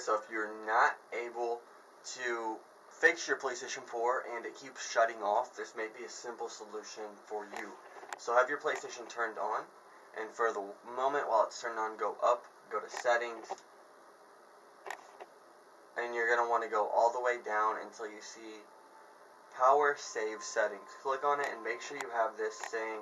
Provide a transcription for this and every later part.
so if you're not able to fix your PlayStation 4 and it keeps shutting off, this may be a simple solution for you. So have your PlayStation turned on, and for the moment while it's turned on, go up, go to settings, and you're going to want to go all the way down until you see power save settings. Click on it and make sure you have this saying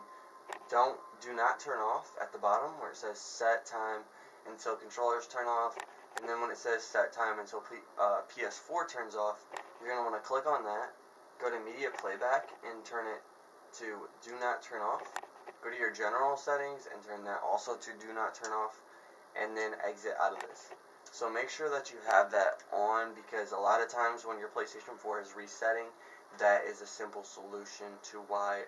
do not turn off at the bottom where it says set time until controllers turn off, and then when it says set time until PS4 turns off, you're going to want to click on that, go to media playback and turn it to do not turn off. Go to your general settings and turn that also to do not turn off, and then exit out of this. So make sure that you have that on, because a lot of times when your PlayStation 4 is resetting, that is a simple solution to why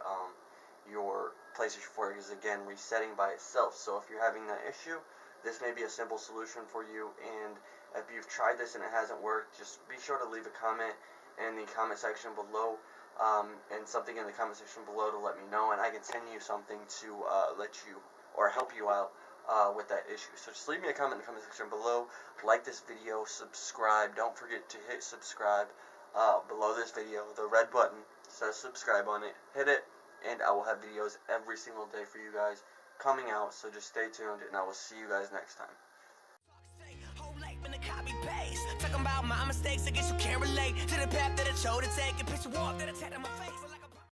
your PlayStation 4 is again resetting by itself. So if you're having that issue, this may be a simple solution for you, and if you've tried this and it hasn't worked, just be sure to leave a comment in the comment section below, and something in the comment section below to let me know, and I can send you something to let you or help you out with that issue. So just leave me a comment in the comment section below, like this video, subscribe, don't forget to hit subscribe below this video. The red button says subscribe on it, hit it, and I will have videos every single day for you guys coming out, so just stay tuned, and I will see you guys next time. Talking about my mistakes, I guess you can't relate to the path that I chose to take. A picture walk that I take on my face.